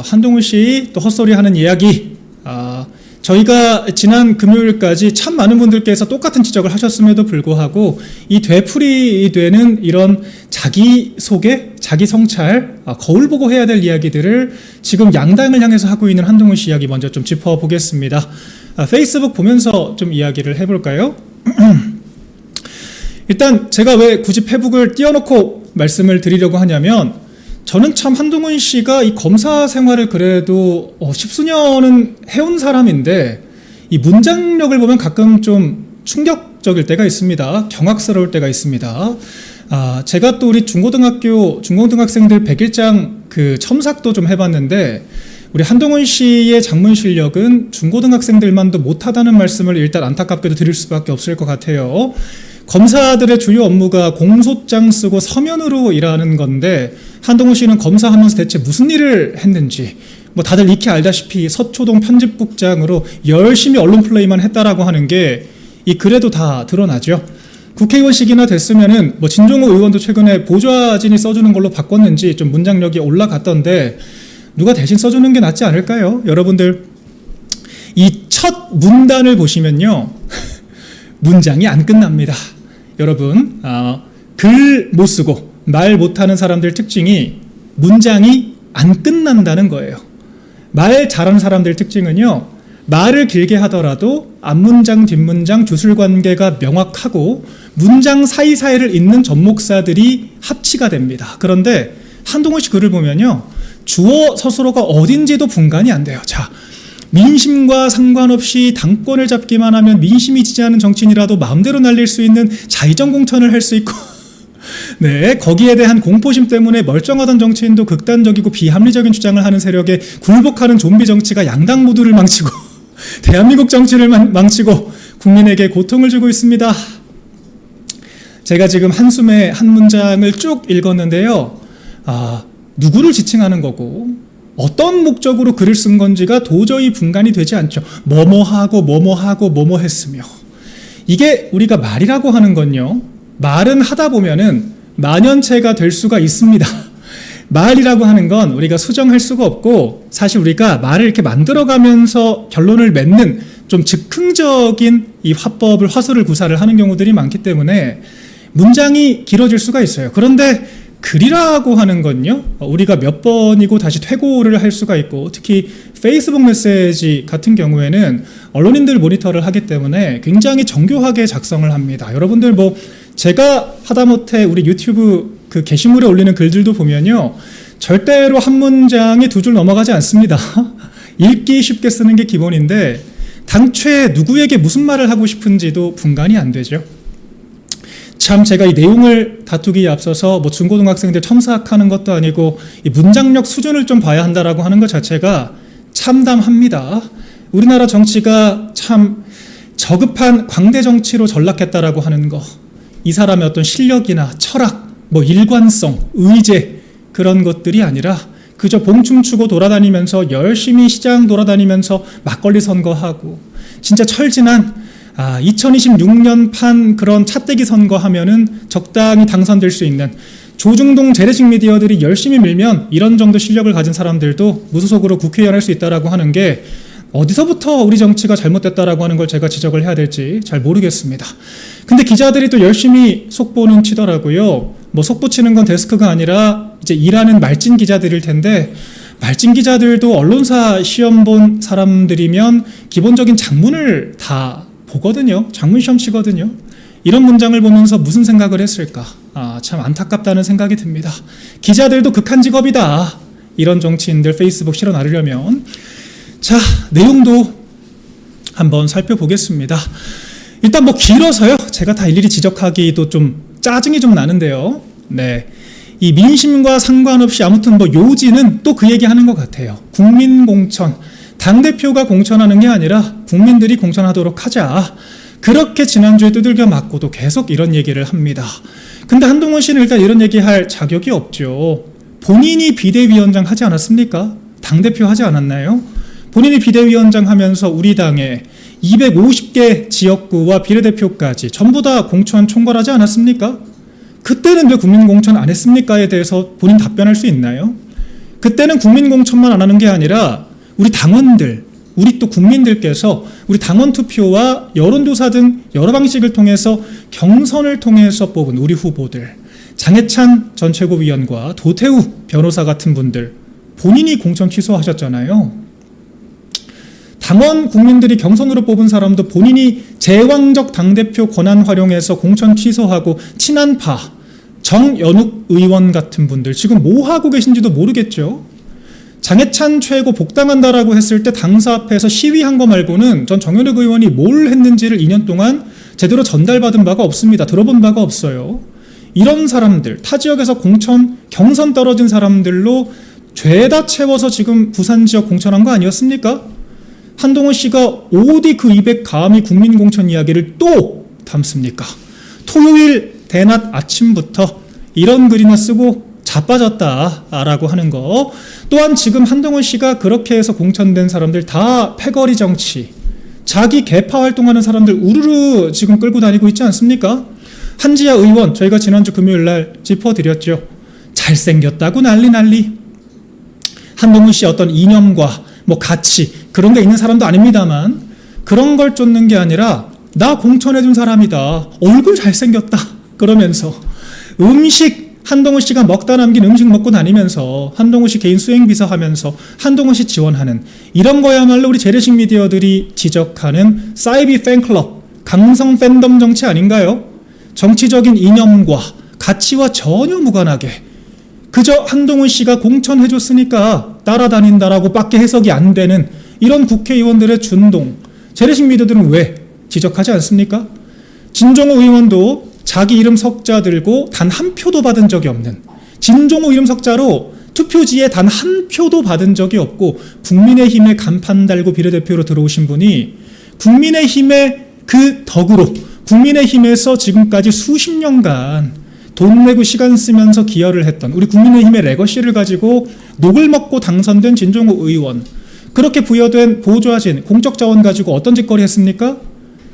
한동훈 씨 또 헛소리하는 이야기, 저희가 지난 금요일까지 참 많은 분들께서 똑같은 지적을 하셨음에도 불구하고 이 되풀이되는 이런 자기소개, 자기성찰, 거울 보고 해야 될 이야기들을 지금 양당을 향해서 하고 있는 한동훈 씨 이야기 먼저 좀 짚어보겠습니다. 페이스북 보면서 좀 이야기를 해볼까요? 일단 제가 왜 굳이 페북을 띄워놓고 말씀을 드리려고 하냐면, 저는 참 한동훈 씨가 이 검사 생활을 그래도 십수년은 해온 사람인데 이 문장력을 보면 가끔 좀 충격적일 때가 있습니다. 경악스러울 때가 있습니다. 제가 또 우리 중고등학생들 100일장 그 첨삭도 좀 해봤는데, 우리 한동훈 씨의 작문 실력은 중고등학생들만도 못하다는 말씀을 일단 안타깝게도 드릴 수밖에 없을 것 같아요. 검사들의 주요 업무가 공소장 쓰고 서면으로 일하는 건데, 한동훈 씨는 검사하면서 대체 무슨 일을 했는지, 뭐 다들 익히 알다시피 서초동 편집국장으로 열심히 언론 플레이만 했다라고 하는 게 이 글에도 다 드러나죠. 국회의원식이나 됐으면은 뭐 진종호 의원도 최근에 보좌진이 써주는 걸로 바꿨는지 좀 문장력이 올라갔던데, 누가 대신 써주는 게 낫지 않을까요? 여러분들, 이 첫 문단을 보시면요 문장이 안 끝납니다. 여러분, 글 못 쓰고 말 못하는 사람들 특징이 문장이 안 끝난다는 거예요. 말 잘하는 사람들 특징은요, 말을 길게 하더라도 앞문장, 뒷문장, 주술관계가 명확하고 문장 사이사이를 잇는 접목사들이 합치가 됩니다. 그런데 한동훈 씨 글을 보면요, 주어 서술어가 어딘지도 분간이 안 돼요. 자, 민심과 상관없이 당권을 잡기만 하면 민심이 지지하는 정치인이라도 마음대로 날릴 수 있는 자의정 공천을 할 수 있고 네, 거기에 대한 공포심 때문에 멀쩡하던 정치인도 극단적이고 비합리적인 주장을 하는 세력에 굴복하는 좀비 정치가 양당 모두를 망치고 대한민국 정치를 망치고 국민에게 고통을 주고 있습니다. 제가 지금 한숨에 한 문장을 쭉 읽었는데요, 누구를 지칭하는 거고 어떤 목적으로 글을 쓴 건지가 도저히 분간이 되지 않죠. 뭐뭐하고 뭐뭐하고 뭐뭐 했으며. 이게 우리가 말이라고 하는 건요, 말은 하다 보면은 만연체가 될 수가 있습니다. 말이라고 하는 건 우리가 수정할 수가 없고, 사실 우리가 말을 이렇게 만들어가면서 결론을 맺는 좀 즉흥적인 이 화법을, 화술을 구사를 하는 경우들이 많기 때문에 문장이 길어질 수가 있어요. 그런데 글이라고 하는 건요, 우리가 몇 번이고 다시 퇴고를 할 수가 있고, 특히 페이스북 메시지 같은 경우에는 언론인들 모니터를 하기 때문에 굉장히 정교하게 작성을 합니다. 여러분들 뭐 제가 하다못해 우리 유튜브 그 게시물에 올리는 글들도 보면요, 절대로 한 문장이 두 줄 넘어가지 않습니다. 읽기 쉽게 쓰는 게 기본인데 당최 누구에게 무슨 말을 하고 싶은지도 분간이 안 되죠. 참 제가 이 내용을 다투기에 앞서서 뭐 중고등학생들 첨삭하는 것도 아니고 이 문장력 수준을 좀 봐야 한다라고 하는 것 자체가 참담합니다. 우리나라 정치가 참 저급한 광대 정치로 전락했다라고 하는 거, 이 사람의 어떤 실력이나 철학, 뭐 일관성, 의제, 그런 것들이 아니라 그저 봉춤추고 돌아다니면서 열심히 시장 돌아다니면서 막걸리 선거하고, 진짜 철진한 2026년판 그런 차떼기 선거하면은 적당히 당선될 수 있는 조중동 재래식 미디어들이 열심히 밀면 이런 정도 실력을 가진 사람들도 무소속으로 국회의원 할 수 있다라고 하는 게, 어디서부터 우리 정치가 잘못됐다라고 하는 걸 제가 지적을 해야 될지 잘 모르겠습니다. 근데 기자들이 또 열심히 속보는 치더라고요. 뭐 속보 치는 건 데스크가 아니라 이제 일하는 말진 기자들일 텐데, 말진 기자들도 언론사 시험 본 사람들이면 기본적인 작문을 다 보거든요. 장문 시험 치거든요. 이런 문장을 보면서 무슨 생각을 했을까? 참 안타깝다는 생각이 듭니다. 기자들도 극한 직업이다. 이런 정치인들 페이스북 실어 나르려면. 자, 내용도 한번 살펴보겠습니다. 일단 뭐 길어서요, 제가 다 일일이 지적하기도 좀 짜증이 좀 나는데요. 네, 이 민심과 상관없이 아무튼 뭐 요지는 또 그 얘기하는 것 같아요. 국민공천, 당대표가 공천하는 게 아니라 국민들이 공천하도록 하자. 그렇게 지난주에 두들겨 맞고도 계속 이런 얘기를 합니다. 근데 한동훈 씨는 일단 이런 얘기할 자격이 없죠. 본인이 비대위원장 하지 않았습니까? 당대표 하지 않았나요? 본인이 비대위원장 하면서 우리 당에 250개 지역구와 비례대표까지 전부 다 공천 총괄하지 않았습니까? 그때는 왜 국민공천 안 했습니까에 대해서 본인 답변할 수 있나요? 그때는 국민 공천만 안 하는 게 아니라 우리 당원들, 우리 또 국민들께서 우리 당원 투표와 여론조사 등 여러 방식을 통해서 경선을 통해서 뽑은 우리 후보들, 장해찬 전 최고위원과 도태우 변호사 같은 분들 본인이 공천 취소하셨잖아요. 당원 국민들이 경선으로 뽑은 사람도 본인이 제왕적 당대표 권한 활용해서 공천 취소하고 친한파 정연욱 의원 같은 분들 지금 뭐 하고 계신지도 모르겠죠. 장해찬 최고 복당한다라고 했을 때 당사 앞에서 시위한 거 말고는 전 정연욱 의원이 뭘 했는지를 2년 동안 제대로 전달받은 바가 없습니다. 들어본 바가 없어요. 이런 사람들, 타 지역에서 공천, 경선 떨어진 사람들로 죄다 채워서 지금 부산 지역 공천한 거 아니었습니까? 한동훈 씨가 어디 그 입에 감히 국민공천 이야기를 또 담습니까? 토요일 대낮 아침부터 이런 글이나 쓰고 자빠졌다라고 하는 거. 또한 지금 한동훈 씨가 그렇게 해서 공천된 사람들 다 패거리 정치, 자기 개파 활동하는 사람들 우르르 지금 끌고 다니고 있지 않습니까? 한지아 의원 저희가 지난주 금요일 날 짚어드렸죠. 잘생겼다고 난리. 한동훈 씨 어떤 이념과 뭐 가치 그런 게 있는 사람도 아닙니다만 그런 걸 쫓는 게 아니라 나 공천해준 사람이다. 얼굴 잘생겼다. 그러면서 음식 한동훈 씨가 먹다 남긴 음식 먹고 다니면서 한동훈 씨 개인 수행비서 하면서 한동훈 씨 지원하는 이런 거야말로 우리 재래식 미디어들이 지적하는 사이비 팬클럽, 강성 팬덤 정치 아닌가요? 정치적인 이념과 가치와 전혀 무관하게 그저 한동훈 씨가 공천해줬으니까 따라다닌다라고 밖에 해석이 안 되는 이런 국회의원들의 준동, 재래식 미디어들은 왜 지적하지 않습니까? 진종호 의원도 자기 이름 석자 들고 단 한 표도 받은 적이 없는, 진종호 이름 석자로 투표지에 단 한 표도 받은 적이 없고 국민의힘에 간판 달고 비례대표로 들어오신 분이 국민의힘의 그 덕으로 국민의힘에서 지금까지 수십 년간 돈 내고 시간 쓰면서 기여를 했던 우리 국민의힘의 레거시를 가지고 녹을 먹고 당선된 진종호 의원, 그렇게 부여된 보좌진, 공적 자원 가지고 어떤 짓거리 했습니까?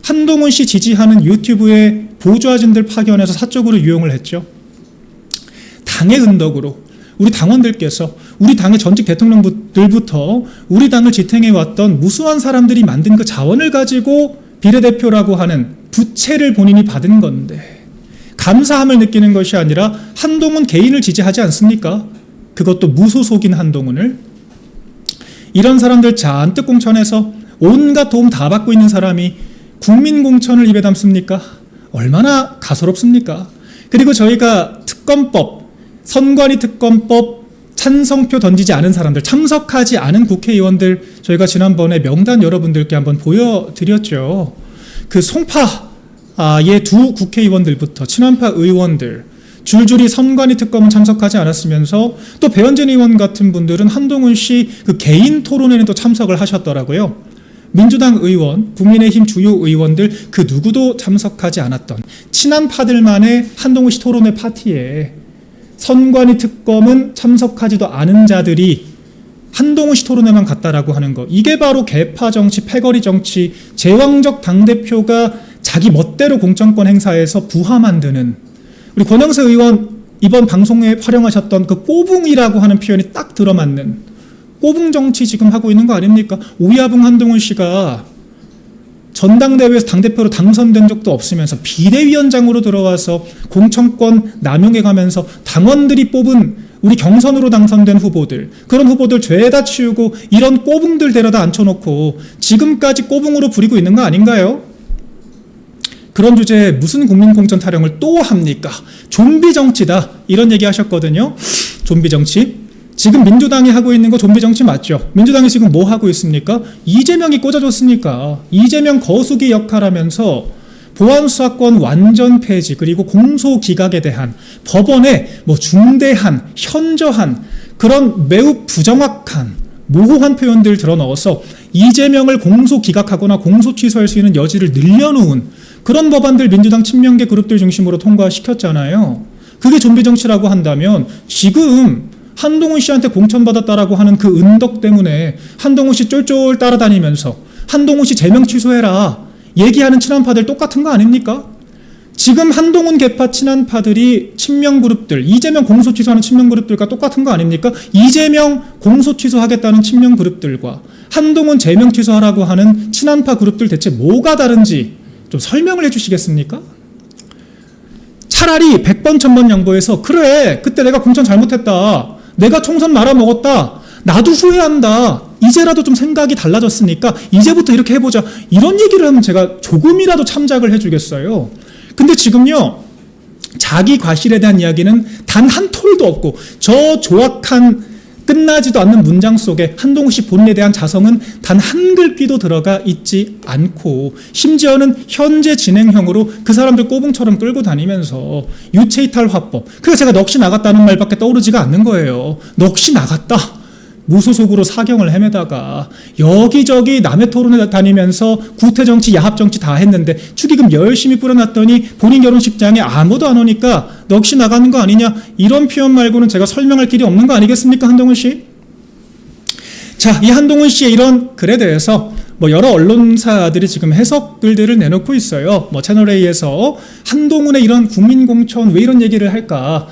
한동훈 씨 지지하는 유튜브에 보좌진들 파견해서 사적으로 유용을 했죠. 당의 은덕으로 우리 당원들께서 우리 당의 전직 대통령들부터 우리 당을 지탱해왔던 무수한 사람들이 만든 그 자원을 가지고 비례대표라고 하는 부채를 본인이 받은 건데 감사함을 느끼는 것이 아니라 한동훈 개인을 지지하지 않습니까? 그것도 무소속인 한동훈을. 이런 사람들 잔뜩 공천해서 온갖 도움 다 받고 있는 사람이 국민공천을 입에 담습니까? 얼마나 가소롭습니까? 그리고 저희가 특검법, 선관위 특검법 찬성표 던지지 않은 사람들, 참석하지 않은 국회의원들 저희가 지난번에 명단 여러분들께 한번 보여드렸죠. 그 송파의 두 국회의원들부터 친한파 의원들 줄줄이 선관위 특검은 참석하지 않았으면서 또 배현진 의원 같은 분들은 한동훈 씨 그 개인 토론회는 또 참석을 하셨더라고요. 민주당 의원, 국민의힘 주요 의원들 그 누구도 참석하지 않았던 친한파들만의 한동훈 씨 토론회 파티에 선관위 특검은 참석하지도 않은 자들이 한동훈 씨 토론회만 갔다라고 하는 거, 이게 바로 개파 정치, 패거리 정치, 제왕적 당대표가 자기 멋대로 공천권 행사에서 부하 만드는, 우리 권영세 의원 이번 방송에 활용하셨던 그 꼬붕이라고 하는 표현이 딱 들어맞는 꼬붕 정치 지금 하고 있는 거 아닙니까? 오야붕 한동훈 씨가 전당대회에서 당대표로 당선된 적도 없으면서 비대위원장으로 들어와서 공천권 남용해 가면서 당원들이 뽑은 우리 경선으로 당선된 후보들, 그런 후보들 죄다 치우고 이런 꼬붕들 데려다 앉혀놓고 지금까지 꼬붕으로 부리고 있는 거 아닌가요? 그런 주제에 무슨 국민공천 타령을 또 합니까? 좀비 정치다 이런 얘기 하셨거든요. 좀비 정치. 지금 민주당이 하고 있는 거 좀비 정치 맞죠? 민주당이 지금 뭐 하고 있습니까? 이재명이 꽂아줬으니까 이재명 거수기 역할하면서 보안수사권 완전 폐지, 그리고 공소기각에 대한 법원의 뭐 중대한, 현저한 그런 매우 부정확한 모호한 표현들 들어넣어서 이재명을 공소기각하거나 공소취소할 수 있는 여지를 늘려놓은 그런 법안들 민주당 친명계 그룹들 중심으로 통과시켰잖아요. 그게 좀비 정치라고 한다면 지금 한동훈 씨한테 공천받았다라고 하는 그 은덕 때문에 한동훈 씨 쫄쫄 따라다니면서 한동훈 씨 제명 취소해라 얘기하는 친한파들 똑같은 거 아닙니까? 지금 한동훈 개파 친한파들이 친명 그룹들, 이재명 공소 취소하는 친명 그룹들과 똑같은 거 아닙니까? 이재명 공소 취소하겠다는 친명 그룹들과 한동훈 제명 취소하라고 하는 친한파 그룹들 대체 뭐가 다른지 좀 설명을 해주시겠습니까? 차라리 100번 1000번 양보해서 그래 그때 내가 공천 잘못했다, 내가 총선 말아먹었다, 나도 후회한다, 이제라도 좀 생각이 달라졌으니까 이제부터 이렇게 해보자, 이런 얘기를 하면 제가 조금이라도 참작을 해주겠어요. 근데 지금요, 자기 과실에 대한 이야기는 단 한 톨도 없고 저 조악한 끝나지도 않는 문장 속에 한동훈 씨 본인에 대한 자성은 단 한글귀도 들어가 있지 않고, 심지어는 현재 진행형으로 그 사람들 꼬붕처럼 끌고 다니면서 유체이탈 화법, 그래서 제가 넋이 나갔다는 말밖에 떠오르지가 않는 거예요. 넋이 나갔다, 무소속으로 사경을 헤매다가 여기저기 남의 토론에 다니면서 구태정치 야합정치 다 했는데 축의금 열심히 뿌려놨더니 본인 결혼식장에 아무도 안 오니까 넋이 나가는 거 아니냐, 이런 표현 말고는 제가 설명할 길이 없는 거 아니겠습니까, 한동훈 씨? 자, 이 한동훈 씨의 이런 글에 대해서 여러 언론사들이 지금 해석글들을 내놓고 있어요. 채널A에서 한동훈의 이런 국민공천 왜 이런 얘기를 할까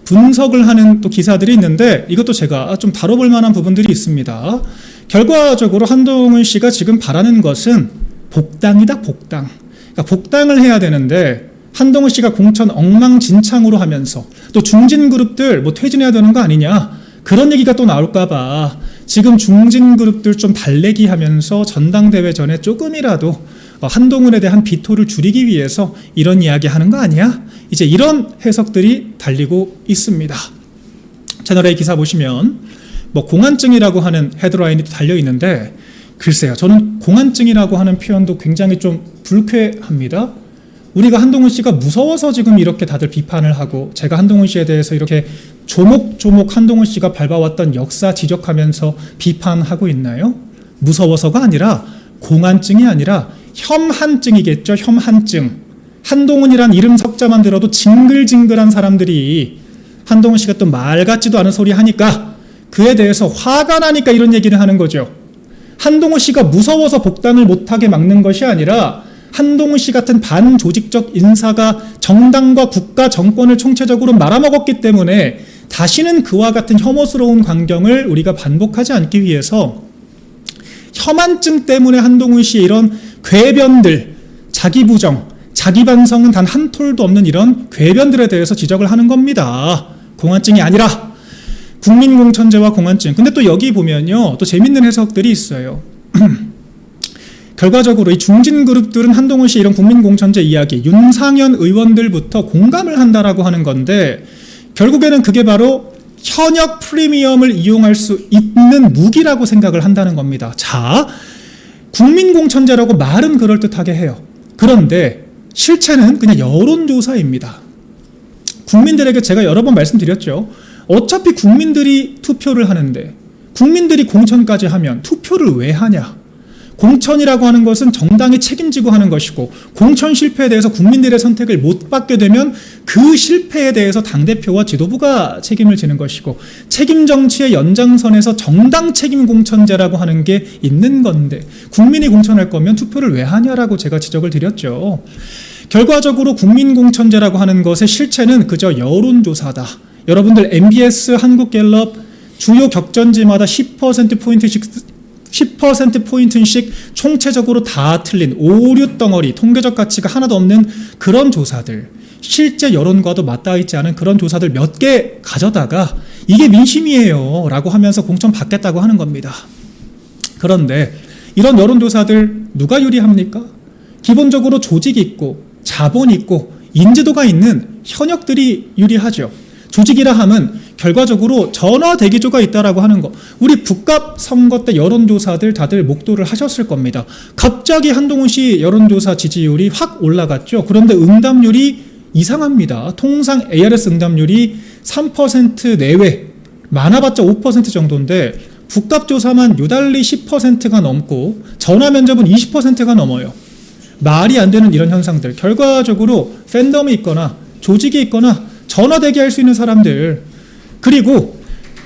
분석을 하는 또 기사들이 있는데, 이것도 제가 좀 다뤄볼 만한 부분들이 있습니다. 결과적으로 한동훈 씨가 지금 바라는 것은 복당이다, 복당. 그러니까 복당을 해야 되는데 한동훈 씨가 공천 엉망진창으로 하면서 또 중진그룹들 퇴진해야 되는 거 아니냐, 그런 얘기가 또 나올까봐 지금 중진그룹들 좀 달래기 하면서 전당대회 전에 조금이라도 한동훈에 대한 비토를 줄이기 위해서 이런 이야기 하는 거 아니야? 이제 이런 해석들이 달리고 있습니다. 채널A 기사 보시면 공안증이라고 하는 헤드라인이 달려 있는데, 글쎄요, 저는 공안증이라고 하는 표현도 굉장히 좀 불쾌합니다. 우리가 한동훈 씨가 무서워서 지금 이렇게 다들 비판을 하고, 제가 한동훈 씨에 대해서 이렇게 조목조목 한동훈 씨가 밟아왔던 역사 지적하면서 비판하고 있나요? 무서워서가 아니라, 공안증이 아니라 혐한증이겠죠. 혐한증. 한동훈이란 이름 석자만 들어도 징글징글한 사람들이 한동훈 씨가 또 말 같지도 않은 소리 하니까 그에 대해서 화가 나니까 이런 얘기를 하는 거죠. 한동훈 씨가 무서워서 복당을 못하게 막는 것이 아니라 한동훈 씨 같은 반조직적 인사가 정당과 국가 정권을 총체적으로 말아먹었기 때문에 다시는 그와 같은 혐오스러운 광경을 우리가 반복하지 않기 위해서 혐한증 때문에 한동훈 씨의 이런 궤변들, 자기 부정, 자기 반성은 단 한 톨도 없는 이런 궤변들에 대해서 지적을 하는 겁니다. 공안증이 아니라 국민공천제와 공안증. 근데 또 여기 보면요, 또 재밌는 해석들이 있어요. 결과적으로 이 중진그룹들은 한동훈 씨 이런 국민공천제 이야기, 윤상현 의원들부터 공감을 한다라고 하는 건데, 결국에는 그게 바로 현역 프리미엄을 이용할 수 있는 무기라고 생각을 한다는 겁니다. 자, 국민공천제라고 말은 그럴듯하게 해요. 그런데 실체는 그냥 여론조사입니다. 국민들에게 제가 여러 번 말씀드렸죠. 어차피 국민들이 투표를 하는데 국민들이 공천까지 하면 투표를 왜 하냐. 공천이라고 하는 것은 정당이 책임지고 하는 것이고, 공천 실패에 대해서 국민들의 선택을 못 받게 되면 그 실패에 대해서 당대표와 지도부가 책임을 지는 것이고, 책임 정치의 연장선에서 정당 책임 공천제라고 하는 게 있는 건데 국민이 공천할 거면 투표를 왜 하냐라고 제가 지적을 드렸죠. 결과적으로 국민공천제라고 하는 것의 실체는 그저 여론조사다. 여러분들 MBS 한국갤럽 주요 격전지마다 10%포인트씩 총체적으로 다 틀린 오류 덩어리, 통계적 가치가 하나도 없는 그런 조사들, 실제 여론과도 맞닿아 있지 않은 그런 조사들 몇 개 가져다가 이게 민심이에요 라고 하면서 공천 받겠다고 하는 겁니다. 그런데 이런 여론조사들 누가 유리합니까? 기본적으로 조직이 있고 자본이 있고 인지도가 있는 현역들이 유리하죠. 조직이라 함은 결과적으로 전화 대기조가 있다라고 하는 거. 우리 북갑 선거 때 여론조사들 다들 목도를 하셨을 겁니다. 갑자기 한동훈 씨 여론조사 지지율이 확 올라갔죠. 그런데 응답률이 이상합니다. 통상 ARS 응답률이 3% 내외, 많아봤자 5% 정도인데 북갑조사만 유달리 10%가 넘고 전화 면접은 20%가 넘어요. 말이 안 되는 이런 현상들. 결과적으로 팬덤이 있거나 조직이 있거나 전화 대기할 수 있는 사람들, 그리고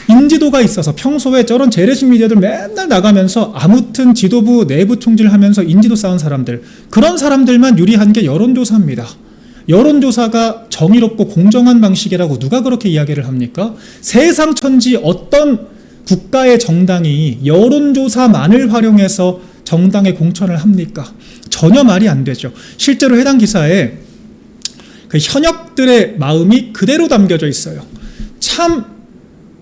인지도가 있어서 평소에 저런 재래식 미디어들 맨날 나가면서 아무튼 지도부 내부 총질하면서 인지도 쌓은 사람들, 그런 사람들만 유리한 게 여론조사입니다. 여론조사가 정의롭고 공정한 방식이라고 누가 그렇게 이야기를 합니까? 세상 천지 어떤 국가의 정당이 여론조사만을 활용해서 정당에 공천을 합니까? 전혀 말이 안 되죠. 실제로 해당 기사에 그 현역들의 마음이 그대로 담겨져 있어요. 참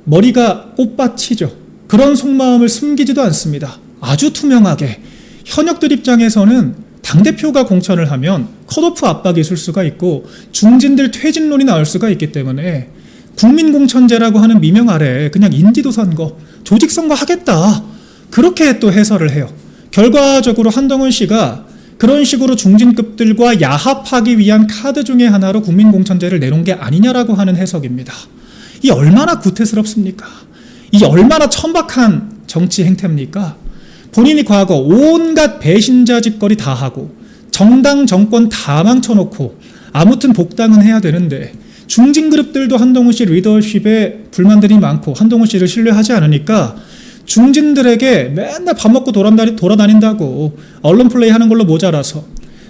머리가 꽃밭이죠. 그런 속마음을 숨기지도 않습니다. 아주 투명하게. 현역들 입장에서는 당대표가 공천을 하면 컷오프 압박이 있을 수가 있고 중진들 퇴진론이 나올 수가 있기 때문에 국민공천제라고 하는 미명 아래 그냥 인지도 선거, 조직 선거 하겠다. 그렇게 또 해설을 해요. 결과적으로 한동훈 씨가 그런 식으로 중진급들과 야합하기 위한 카드 중에 하나로 국민공천제를 내놓은 게 아니냐라고 하는 해석입니다. 이 얼마나 구태스럽습니까? 이 얼마나 천박한 정치 행태입니까? 본인이 과거 온갖 배신자 짓거리 다 하고 정당 정권 다 망쳐놓고 아무튼 복당은 해야 되는데 중진그룹들도 한동훈 씨 리더십에 불만들이 많고 한동훈 씨를 신뢰하지 않으니까 중진들에게 맨날 밥 먹고 돌아다닌다고 언론 플레이 하는 걸로 모자라서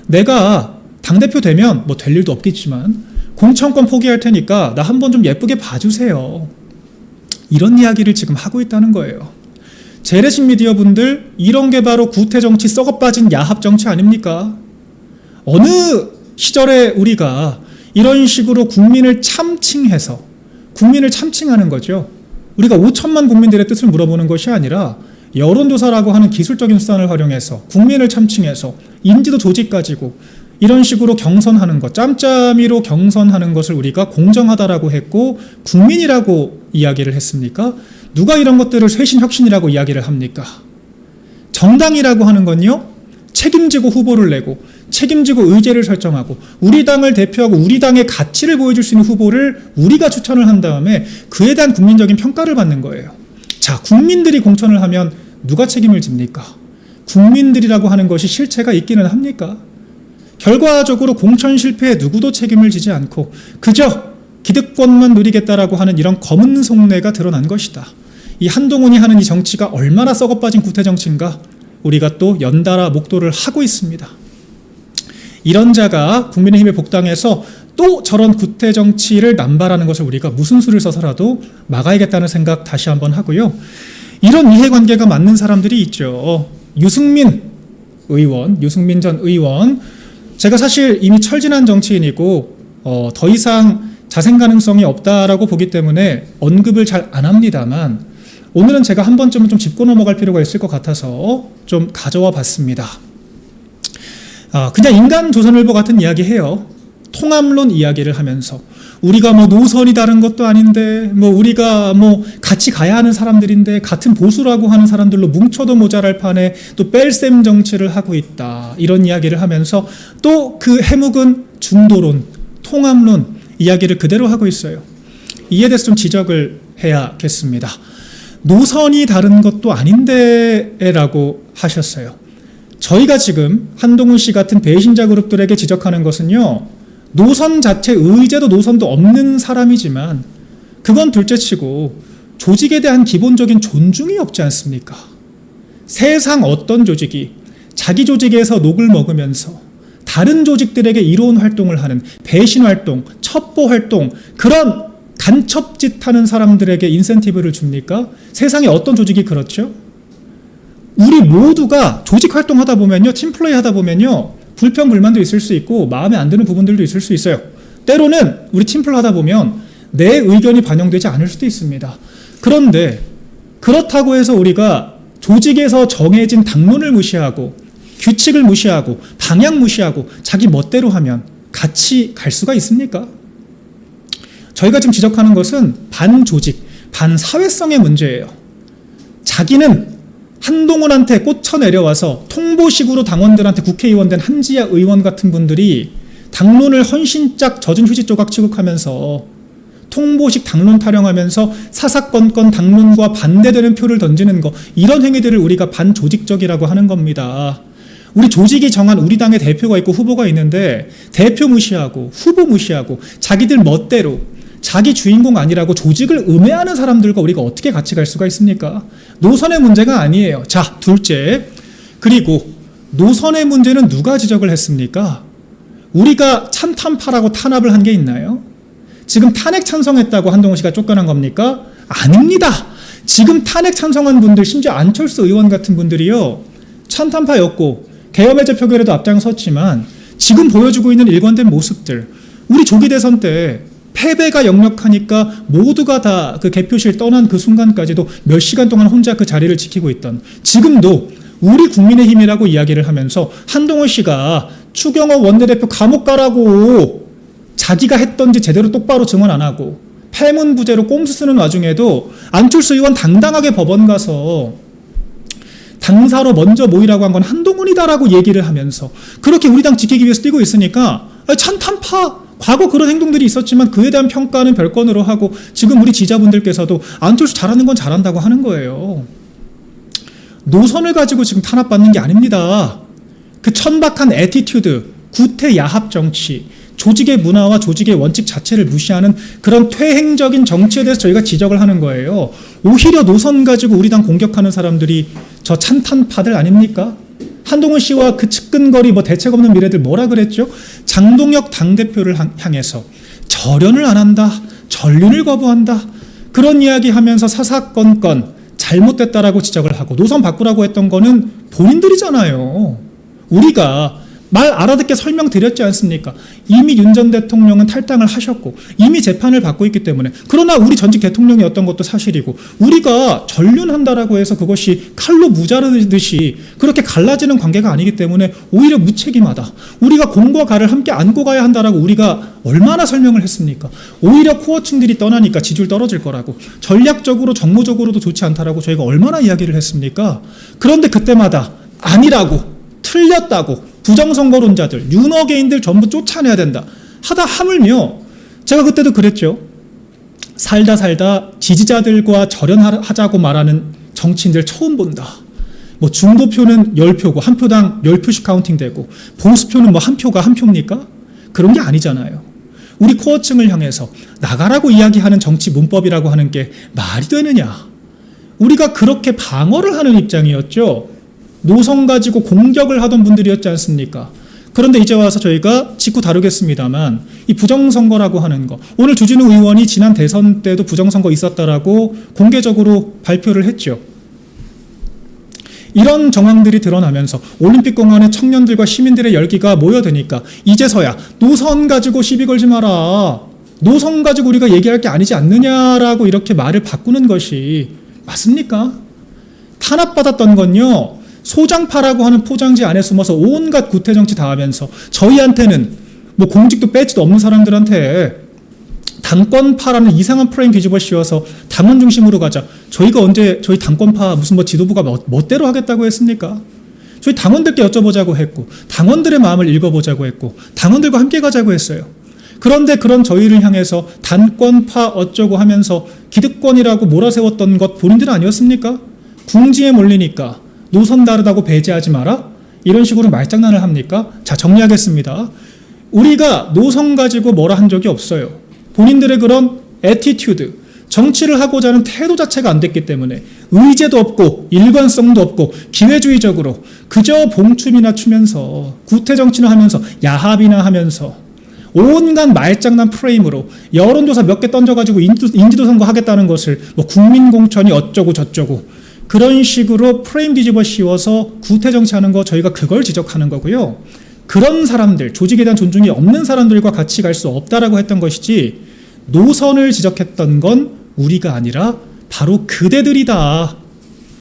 내가 당대표 되면 뭐 될 일도 없겠지만 공천권 포기할 테니까 나 한번 좀 예쁘게 봐주세요. 이런 이야기를 지금 하고 있다는 거예요. 재래식 미디어 분들, 이런 게 바로 구태정치 썩어빠진 야합정치 아닙니까? 어느 시절에 우리가 이런 식으로 국민을 참칭해서 국민을 참칭하는 거죠. 우리가 5천만 국민들의 뜻을 물어보는 것이 아니라 여론조사라고 하는 기술적인 수단을 활용해서 국민을 참칭해서 인지도 조직 가지고 이런 식으로 경선하는 것, 짬짬이로 경선하는 것을 우리가 공정하다라고 했고 국민이라고 이야기를 했습니까? 누가 이런 것들을 쇄신 혁신이라고 이야기를 합니까? 정당이라고 하는 건요, 책임지고 후보를 내고 책임지고 의제를 설정하고 우리 당을 대표하고 우리 당의 가치를 보여줄 수 있는 후보를 우리가 추천을 한 다음에 그에 대한 국민적인 평가를 받는 거예요. 자, 국민들이 공천을 하면 누가 책임을 집니까? 국민들이라고 하는 것이 실체가 있기는 합니까? 결과적으로 공천 실패에 누구도 책임을 지지 않고 그저 기득권만 누리겠다라고 하는 이런 검은 속내가 드러난 것이다. 이 한동훈이 하는 이 정치가 얼마나 썩어빠진 구태정치인가 우리가 또 연달아 목도를 하고 있습니다. 이런 자가 국민의힘에 복당해서 또 저런 구태정치를 남발하는 것을 우리가 무슨 수를 써서라도 막아야겠다는 생각 다시 한번 하고요. 이런 이해관계가 맞는 사람들이 있죠. 유승민 전 의원, 제가 사실 이미 철진한 정치인이고 더 이상 자생 가능성이 없다라고 보기 때문에 언급을 잘 안 합니다만 오늘은 제가 한 번쯤은 좀 짚고 넘어갈 필요가 있을 것 같아서 좀 가져와 봤습니다. 그냥 인간조선일보 같은 이야기 해요. 통합론 이야기를 하면서 우리가 뭐 노선이 다른 것도 아닌데 뭐 우리가 뭐 같이 가야 하는 사람들인데 같은 보수라고 하는 사람들로 뭉쳐도 모자랄 판에 또 뺄셈 정치를 하고 있다. 이런 이야기를 하면서 또 그 해묵은 중도론, 통합론 이야기를 그대로 하고 있어요. 이에 대해서 좀 지적을 해야겠습니다. 노선이 다른 것도 아닌데 라고 하셨어요. 저희가 지금 한동훈 씨 같은 배신자 그룹들에게 지적하는 것은요, 노선 자체 의제도 노선도 없는 사람이지만 그건 둘째치고 조직에 대한 기본적인 존중이 없지 않습니까? 세상 어떤 조직이 자기 조직에서 녹을 먹으면서 다른 조직들에게 이로운 활동을 하는 배신 활동, 첩보 활동, 그런 간첩짓 하는 사람들에게 인센티브를 줍니까? 세상에 어떤 조직이 그렇죠? 우리 모두가 조직 활동하다 보면요, 팀플레이 하다 보면요, 불평, 불만도 있을 수 있고 마음에 안 드는 부분들도 있을 수 있어요. 때로는 우리 팀플레이 하다 보면 내 의견이 반영되지 않을 수도 있습니다. 그런데 그렇다고 해서 우리가 조직에서 정해진 당론을 무시하고 규칙을 무시하고 방향 무시하고 자기 멋대로 하면 같이 갈 수가 있습니까? 저희가 지금 지적하는 것은 반조직, 반사회성의 문제예요. 자기는 한동훈한테 꽂혀 내려와서 통보식으로 당원들한테 국회의원 된 한지아 의원 같은 분들이 당론을 헌신짝 젖은 휴지 조각 취급하면서 통보식 당론 타령하면서 사사건건 당론과 반대되는 표를 던지는 거, 이런 행위들을 우리가 반조직적이라고 하는 겁니다. 우리 조직이 정한 우리 당의 대표가 있고 후보가 있는데 대표 무시하고 후보 무시하고 자기들 멋대로 자기 주인공 아니라고 조직을 음해하는 사람들과 우리가 어떻게 같이 갈 수가 있습니까? 노선의 문제가 아니에요. 자, 둘째, 그리고 노선의 문제는 누가 지적을 했습니까? 우리가 찬탄파라고 탄압을 한 게 있나요? 지금 탄핵 찬성했다고 한동훈 씨가 쫓겨난 겁니까? 아닙니다. 지금 탄핵 찬성한 분들, 심지어 안철수 의원 같은 분들이요, 찬탄파였고 개헌해제 표결에도 앞장섰지만 지금 보여주고 있는 일관된 모습들, 우리 조기 대선 때 패배가 역력하니까 모두가 다 그 개표실 떠난 그 순간까지도 몇 시간 동안 혼자 그 자리를 지키고 있던, 지금도 우리 국민의힘이라고 이야기를 하면서 한동훈 씨가 추경호 원내대표 감옥 가라고 자기가 했던지 제대로 똑바로 증언 안 하고 패문부제로 꼼수 쓰는 와중에도 안철수 의원 당당하게 법원 가서 당사로 먼저 모이라고 한 건 한동훈이다라고 얘기를 하면서 그렇게 우리 당 지키기 위해서 뛰고 있으니까 찬탄파, 과거 그런 행동들이 있었지만 그에 대한 평가는 별건으로 하고 지금 우리 지자분들께서도 안철수 잘하는 건 잘한다고 하는 거예요. 노선을 가지고 지금 탄압받는 게 아닙니다. 그 천박한 애티튜드, 구태 야합 정치, 조직의 문화와 조직의 원칙 자체를 무시하는 그런 퇴행적인 정치에 대해서 저희가 지적을 하는 거예요. 오히려 노선 가지고 우리 당 공격하는 사람들이 저 찬탄파들 아닙니까? 한동훈 씨와 그 측근거리 뭐 대책 없는 미래들 뭐라 그랬죠? 장동혁 당대표를 향해서 절연을 안 한다, 전륜을 거부한다, 그런 이야기 하면서 사사건건 잘못됐다라고 지적을 하고 노선 바꾸라고 했던 거는 본인들이잖아요. 우리가 말 알아듣게 설명드렸지 않습니까? 이미 윤 전 대통령은 탈당을 하셨고 이미 재판을 받고 있기 때문에, 그러나 우리 전직 대통령이었던 것도 사실이고 우리가 전륜한다라고 해서 그것이 칼로 무자르듯이 그렇게 갈라지는 관계가 아니기 때문에 오히려 무책임하다, 우리가 공과 가를 함께 안고 가야 한다라고 우리가 얼마나 설명을 했습니까? 오히려 코어층들이 떠나니까 지지율 떨어질 거라고, 전략적으로 정무적으로도 좋지 않다라고 저희가 얼마나 이야기를 했습니까? 그런데 그때마다 아니라고, 틀렸다고, 부정선거론자들, 윤어게인들 전부 쫓아내야 된다 하다 하물며, 제가 그때도 그랬죠. 살다 지지자들과 절연하자고 말하는 정치인들 처음 본다. 뭐 중도표는 10표고 한 표당 10표씩 카운팅되고 보수표는 뭐 한 표가 한 표입니까? 그런 게 아니잖아요. 우리 코어층을 향해서 나가라고 이야기하는 정치 문법이라고 하는 게 말이 되느냐. 우리가 그렇게 방어를 하는 입장이었죠. 노선 가지고 공격을 하던 분들이었지 않습니까? 그런데 이제 와서 저희가 짚고 다루겠습니다만, 이 부정선거라고 하는 거, 오늘 주진우 의원이 지난 대선 때도 부정선거 있었다라고 공개적으로 발표를 했죠. 이런 정황들이 드러나면서 올림픽공원에 청년들과 시민들의 열기가 모여드니까 이제서야 노선 가지고 시비 걸지 마라, 노선 가지고 우리가 얘기할 게 아니지 않느냐라고 이렇게 말을 바꾸는 것이 맞습니까? 탄압받았던 건요, 소장파라고 하는 포장지 안에 숨어서 온갖 구태정치 다 하면서 저희한테는 뭐 공직도 배지도 없는 사람들한테 당권파라는 이상한 프레임 뒤집어 씌워서 당원 중심으로 가자. 저희가 언제 저희 당권파 무슨 뭐 지도부가 멋대로 하겠다고 했습니까? 저희 당원들께 여쭤보자고 했고 당원들의 마음을 읽어보자고 했고 당원들과 함께 가자고 했어요. 그런데 그런 저희를 향해서 단권파 어쩌고 하면서 기득권이라고 몰아세웠던 것 본인들 아니었습니까? 궁지에 몰리니까 노선 다르다고 배제하지 마라? 이런 식으로 말장난을 합니까? 자, 정리하겠습니다. 우리가 노선 가지고 뭐라 한 적이 없어요. 본인들의 그런 애티튜드, 정치를 하고자 하는 태도 자체가 안 됐기 때문에 의제도 없고 일관성도 없고 기회주의적으로 그저 봉춤이나 추면서 구태정치나 하면서 야합이나 하면서 온갖 말장난 프레임으로 여론조사 몇 개 던져가지고 인지도 선거 하겠다는 것을 뭐 국민공천이 어쩌고 저쩌고 그런 식으로 프레임 뒤집어 씌워서 구태정치하는 거, 저희가 그걸 지적하는 거고요. 그런 사람들, 조직에 대한 존중이 없는 사람들과 같이 갈 수 없다라고 했던 것이지, 노선을 지적했던 건 우리가 아니라 바로 그대들이다.